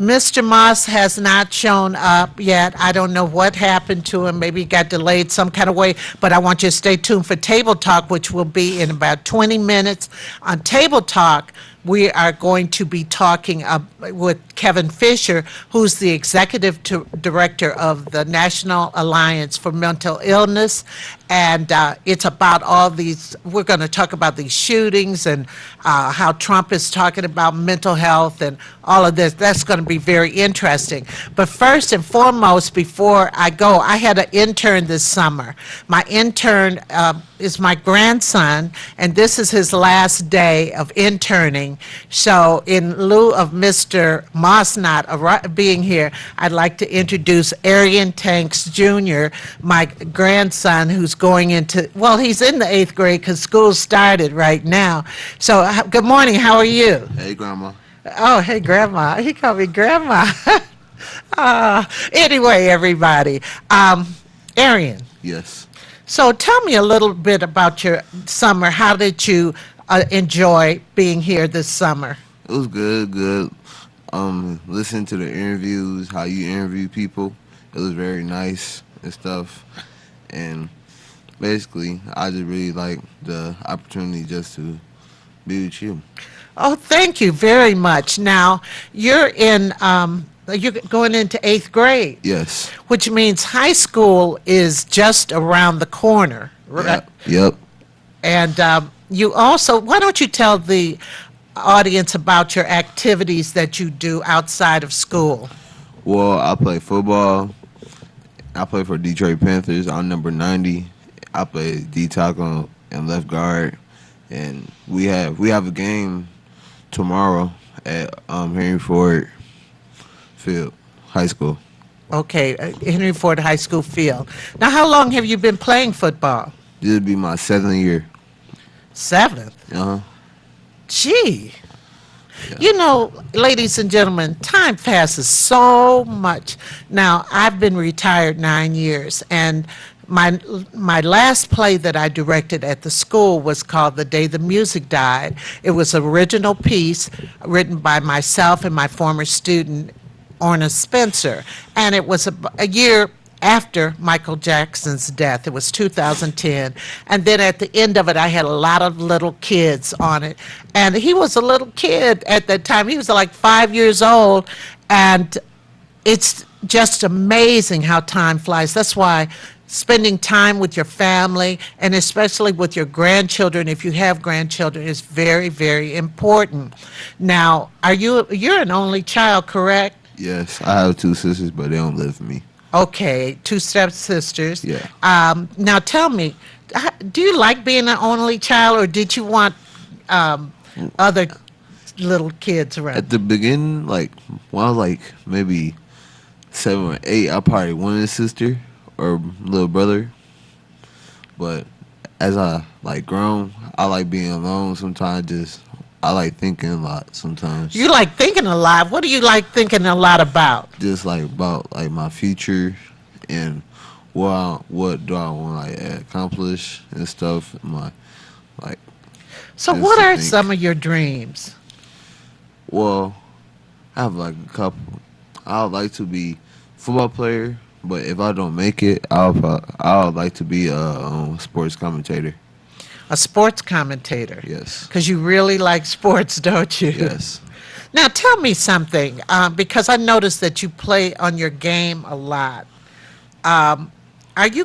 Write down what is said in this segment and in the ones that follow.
Mr. Moss has not shown up yet. I don't know what happened to him. Maybe he got delayed some kind of way, but I want you to stay tuned for Table Talk, which will be in about 20 minutes. On Table Talk, we are going to be talking with Kevin Fisher, who's the executive director of the National Alliance for Mental Illness. And it's about all these, we're going to talk about these shootings and how Trump is talking about mental health and all of this. That's going to be very interesting. But first and foremost, before I go, I had an intern this summer. My intern is my grandson, and this is his last day of interning. So in lieu of Mr. Moss not being here, I'd like to introduce Arian Tanks Jr., my grandson, who's going into, well, he's in the 8th grade because school started right now. So good morning, how are you? Hey, Grandma. Oh, hey, Grandma. He called me Grandma. Anyway, everybody. Arian. Yes. So tell me a little bit about your summer. How did you enjoy being here this summer? It was good. Listening to the interviews, how you interview people, it was very nice and stuff. And basically, I just really like the opportunity just to be with you. Oh, thank you very much. Now, you're going into 8th grade. Yes. Which means high school is just around the corner, right? Yep. And you also, why don't you tell the audience about your activities that you do outside of school? Well, I play football. I play for Detroit Panthers. I'm number 90. I play D-tackle and left guard. And we have a game tomorrow at Henry Ford Field High School. Okay, Henry Ford High School field. Now, how long have you been playing football? This will be my 7th year. 7th? Uh-huh. Gee. Yeah. You know, ladies and gentlemen, time passes so much. Now, I've been retired 9 years, and my last play that I directed at the school was called The Day the Music Died. It was an original piece written by myself and my former student, Orna Spencer, and it was a year after Michael Jackson's death. It was 2010, and then at the end of it, I had a lot of little kids on it, and he was a little kid at that time. He was like 5 years old, and it's just amazing how time flies. That's why spending time with your family, and especially with your grandchildren, if you have grandchildren, is very, very important. Now, you're an only child, correct? Yes, I have 2 sisters, but they don't live with me. Okay, 2 stepsisters. Yeah. Now tell me, do you like being an only child, or did you want other little kids around? At the beginning, like when I was like maybe 7 or 8, I probably wanted a sister or little brother. But as I like grown, I like being alone sometimes. I like thinking a lot sometimes. You like thinking a lot? What do you like thinking a lot about? Just like about like my future and what do I want to like accomplish and stuff. So what are some of your dreams? Well, I have like a couple. I would like to be a football player, but if I don't make it, I would like to be a sports commentator. A sports commentator? Yes. Because you really like sports, don't you? Yes. Now tell me something, because I noticed that you play on your game a lot. Are you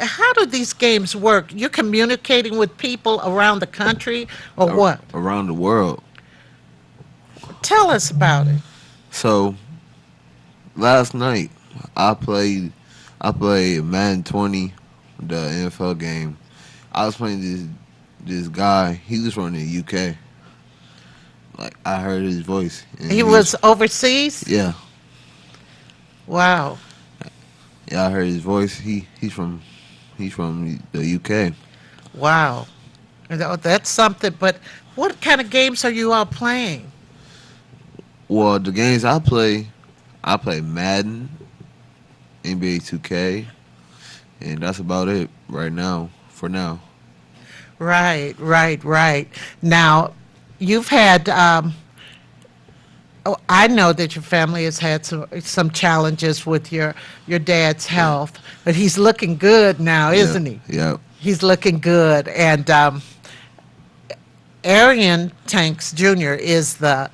how do these games work? You're communicating with people around the country or what? around the world. Tell us about it. So last night I played I played Madden 20, the NFL game. I was playing this guy. He was from the UK. Like I heard his voice, and He was overseas? yeah, Wow. yeah. I heard his voice. He's from the UK. Wow. That's something, but what kind of games are you all playing? Well, the games I play Madden, NBA 2K, and that's about it right now. For now, Right, right, right. Now, you've had, oh, I know that your family has had some challenges with your dad's health, but he's looking good now, yeah, isn't he? yeah, He's looking good. And Arian Tanks Jr. is the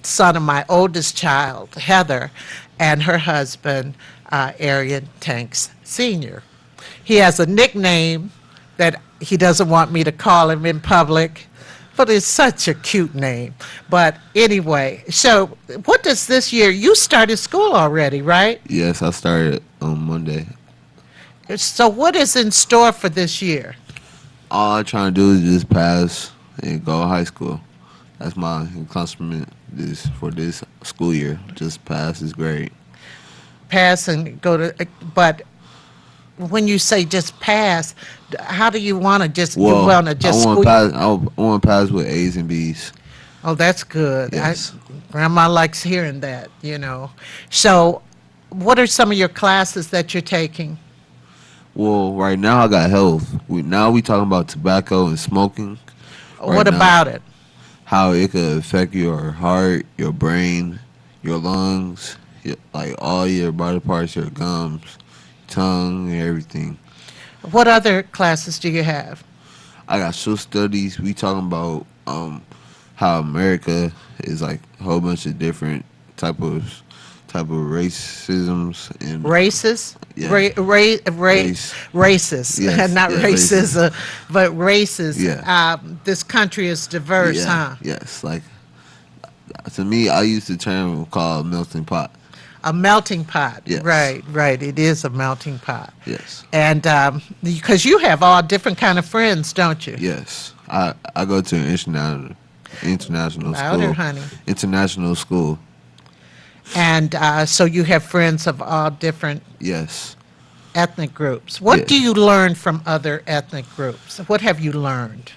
son of my oldest child, Heather, and her husband, Arian Tanks Sr. He has a nickname that he doesn't want me to call him in public, but it's such a cute name. But anyway, so what does this year, you started school already, right? yes. I started on Monday. So what is in store for this year? All I'm trying to do is just pass and go to high school. That's my accomplishment for this school year. Just pass is great. Pass and go to, but when you say just pass, how do you want to just, you Well, want to I just want to squeak? pass. I want to pass with A's and B's. Oh, that's good. Yes. Grandma likes hearing that. So what are some of your classes that you're taking? Well, right now I got health. We talking about tobacco and smoking. Right What now, about it? how it could affect your heart, your brain, your lungs, like all your body parts, your gums, tongue, and everything. What other classes do you have? I got social studies. We talking about how America is like a whole bunch of different type of racisms and Races? yeah, race. Races, Yes, not yeah, racism, but races. Yeah. This country is diverse, Yeah, huh? yes. Like to me, I use the term called melting pot. A melting pot. Yes. Right, right. It is a melting pot. Yes, And because you have all different kind of friends, don't you? yes. I go to an international Louder, school. honey. International school. And so you have friends of all different Yes. ethnic groups. What Yeah. do you learn from other ethnic groups? What have you learned?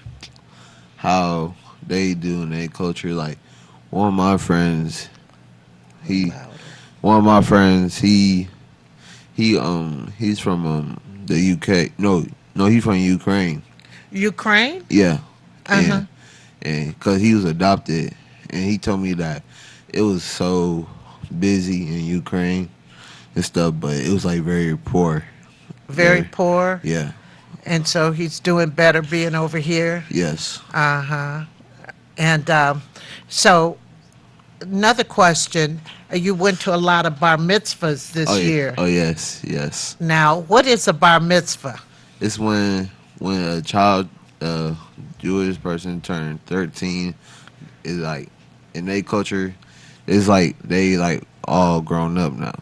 How they do in their culture. Like one of my friends, he Louder. one of my friends, he's from the UK. No, he's from Ukraine. Ukraine? Yeah. Uh-huh. And because he was adopted, and he told me that it was so busy in Ukraine and stuff, but it was like very poor. Very poor. Yeah. And so he's doing better being over here. Yes. Uh-huh. And so another question, you went to a lot of bar mitzvahs this Oh, year. oh yes, yes. Now, what is a bar mitzvah? It's when a child, Jewish person turned 13, is like in their culture, it's like they like all grown up now.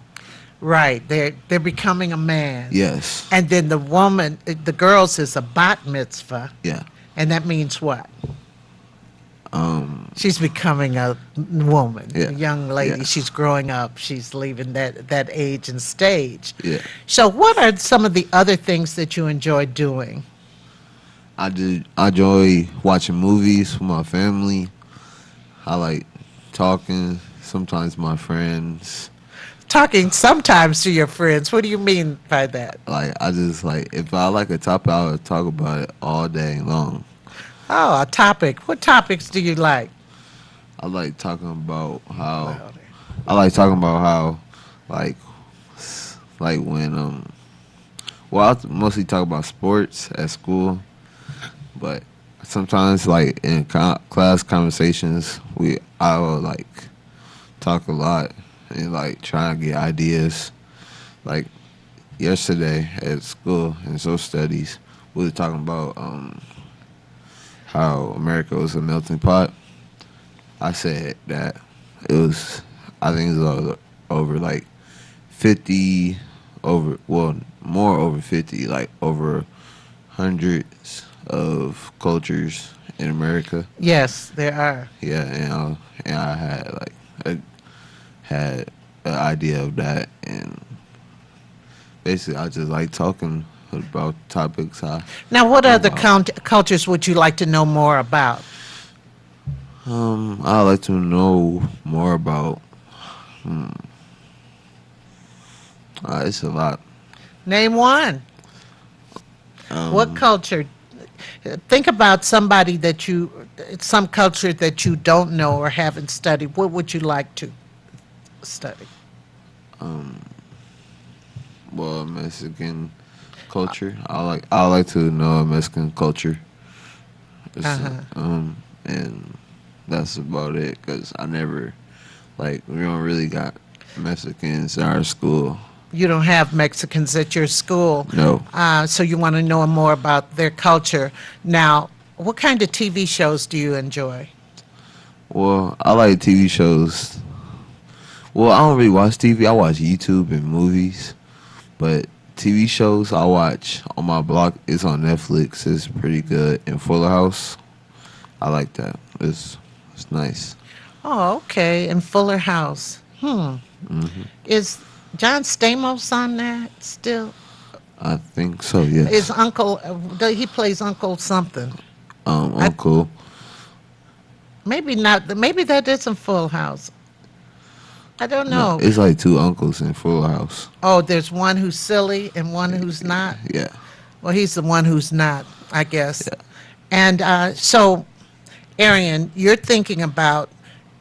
Right, they're becoming a man. Yes. And then the woman, the girls is a bat mitzvah, Yeah. and that means what? Um. She's becoming a woman, Yeah. a young lady. Yeah. She's growing up. She's leaving that age and stage. Yeah. So, what are some of the other things that you enjoy doing? I enjoy watching movies with my family. I like talking. Sometimes my friends. Talking sometimes to your friends. What do you mean by that? Like I just like if I like a topic, I would talk about it all day long. Oh, a topic. What topics do you like? I like talking about how Louder. I like talking about how like when well I mostly talk about sports at school, but sometimes like in class conversations I will like talk a lot and like try to get ideas like yesterday at school in social studies, we were talking about how America was a melting pot. I said that it was, I think it was over like 50, over, well, more over 50, like over hundreds of cultures in America. Yes, there are. Yeah, and I had like a, had an idea of that, and basically I just like talking about topics I Now, what know other about. cultures would you like to know more about? I like to know more about. It's a lot. Name one. What Um, culture? Think about somebody that some culture that you don't know or haven't studied. What would you like to study? well, Mexican culture. I like to know Mexican culture. It's, Uh-huh. and that's about it. Cause I never like we don't really got Mexicans in our school. You don't have Mexicans at your school, No. so you want to know more about their culture. Now, what kind of TV shows do you enjoy? Well, I like TV shows. Well, I don't really watch TV. I watch YouTube and movies. But TV shows I watch on my block is on Netflix. It's pretty good. And Fuller House, I like that. It's nice. Oh, okay. And Fuller House. Is John Stamos on that still? I think so. Is Yes. Uncle? He plays Uncle something. I Uncle. maybe not. Maybe that isn't Full House. I don't No, know. it's like two uncles in Fuller House. Oh, there's one who's silly and one who's not. Yeah. Well, he's the one who's not, I guess. Yeah. And so, Arian, you're thinking about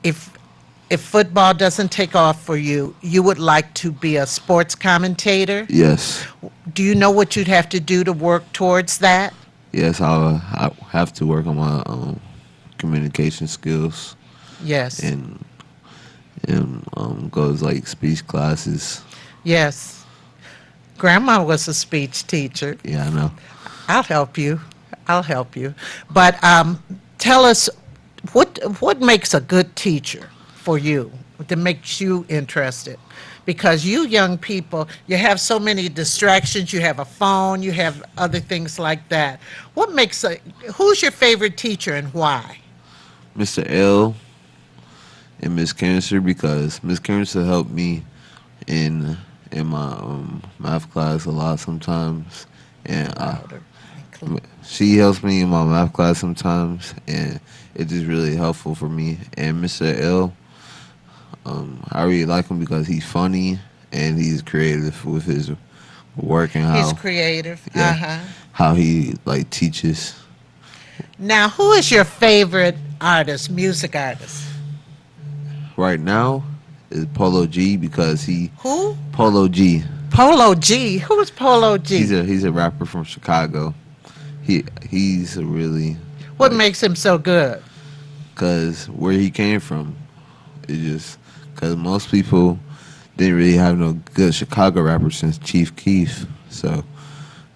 if if football doesn't take off for you, you would like to be a sports commentator. Yes. Do you know what you'd have to do to work towards that? Yes. I have to work on my communication skills Yes. and goes like speech classes. Yes. Grandma was a speech teacher. Yeah, I know. I'll help you. I'll help you. But tell us what makes a good teacher for you that makes you interested? Because you young people, you have so many distractions. You have a phone. You have other things like that. What makes a who's your favorite teacher and why? Mr. L and Miss Cancer because Miss Cancer helped me in my math class a lot sometimes, and Louder. she helps me in my math class sometimes, and it's just really helpful for me. And Mr. L, I really like him because he's funny and he's creative with his work and He's how creative. yeah Uh-huh. how he like teaches. Now, who is your favorite artist, music artist? Right now is Polo G because he Who? Polo G. Polo G. Who is Polo G? He's a rapper from Chicago. He's a really What like, makes him so good? cause where he came from, it just cause most people didn't really have no good Chicago rappers since Chief Keef. So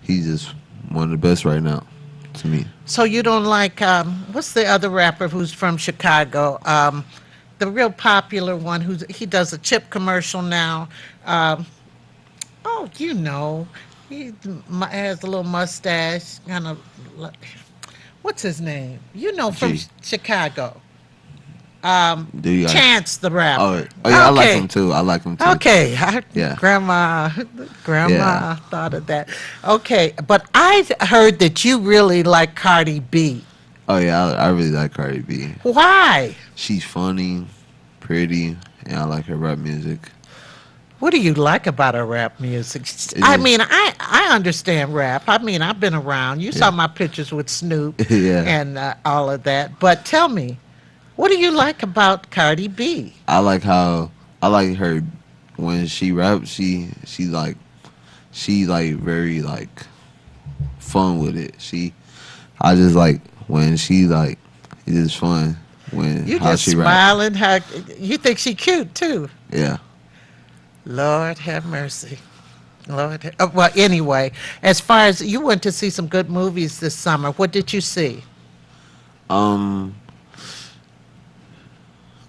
he's just one of the best right now to me. So you don't like what's the other rapper who's from Chicago? The real popular one he does a chip commercial now. Um, oh, you know, he has a little mustache, kind of. What's his name? You know, from G. Chicago. Do you like? Chance the rapper. Oh yeah, I like Okay. him too. I like him too. Okay, Yeah. grandma Yeah. thought of that. Okay, but I heard that you really like Cardi B. Oh yeah, I really like Cardi B. Why? She's funny, pretty, and I like her rap music. What do you like about her rap music? It I is- mean, I understand rap. I mean, I've been around. You saw Yeah. my pictures with Snoop Yeah. and all of that. But tell me, what do you like about Cardi B? I like her when she raps. She like very like fun with it. I just like when she like it's just fun when You how just she raps. smiling. You think she cute too? Yeah. Lord have mercy. Lord, well, anyway, as far as you went to see some good movies this summer, what did you see? Um,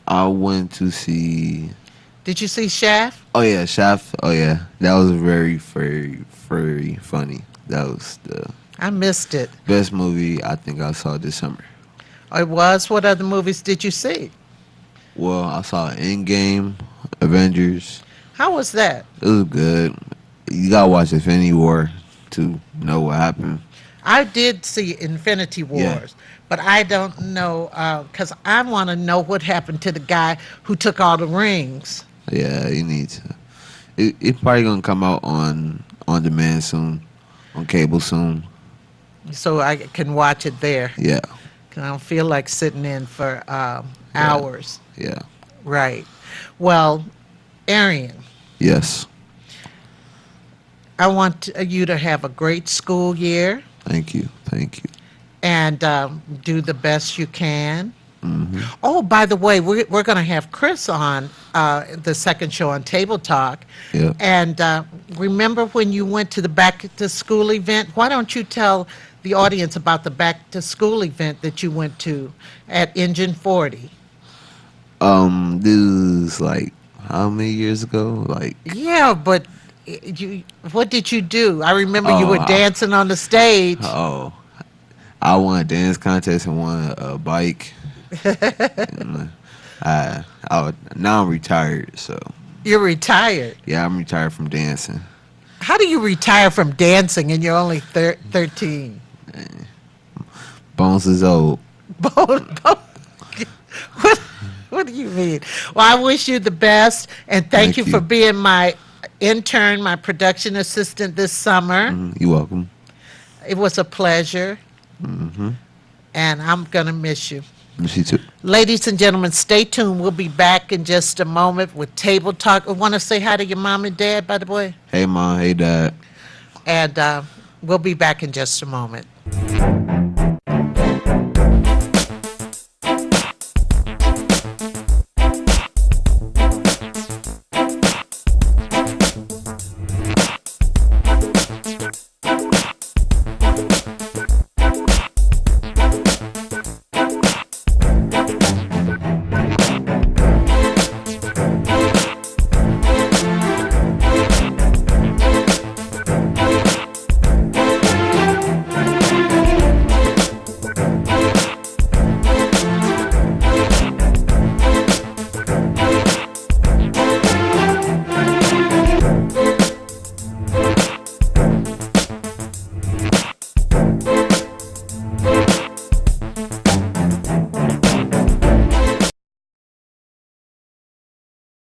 I went to see. Did you see Shaft? Oh yeah, Shaft. Oh yeah, that was very, very, very funny. That was the I missed it. best movie I think I saw this summer. It was. What other movies did you see? Well, I saw Endgame, Avengers. How was that? It was good. You gotta watch Infinity War to know what happened. I did see Infinity Yeah. Wars, but I don't know because I want to know what happened to the guy who took all the rings. Yeah, you need to. It's probably gonna come out on demand soon, on cable soon. So I can watch it there. Yeah, 'Cause I don't feel like sitting in for Yeah. hours. yeah, Right. Well, Arian, yes. I want you to have a great school year Thank you, thank you. and do the best you can. Hmm. Oh, by the way, we're going to have Chris on the second show on Table Talk. Yeah. And remember when you went to the back to school event? Why don't you tell the audience about the back to school event that you went to at Engine 40? This is like how many years ago? Like, Yeah, but what did you do? I remember you oh, were dancing on the stage. oh, I won a dance contest and won a bike. And, now I'm retired, so You're retired. yeah, I'm retired from dancing. How do you retire from dancing and you're only 13? Bones is old. What, what do you mean? Well, I wish you the best, and thank Thank you you. for being my intern, my production assistant this summer. You're welcome. It was a pleasure, Hmm. and I'm going to miss you. Miss you too. Ladies and gentlemen, stay tuned. We'll be back in just a moment with Table Talk. I want to say hi to your mom and dad, by the way, Hey mom, hey dad. and we'll be back in just a moment.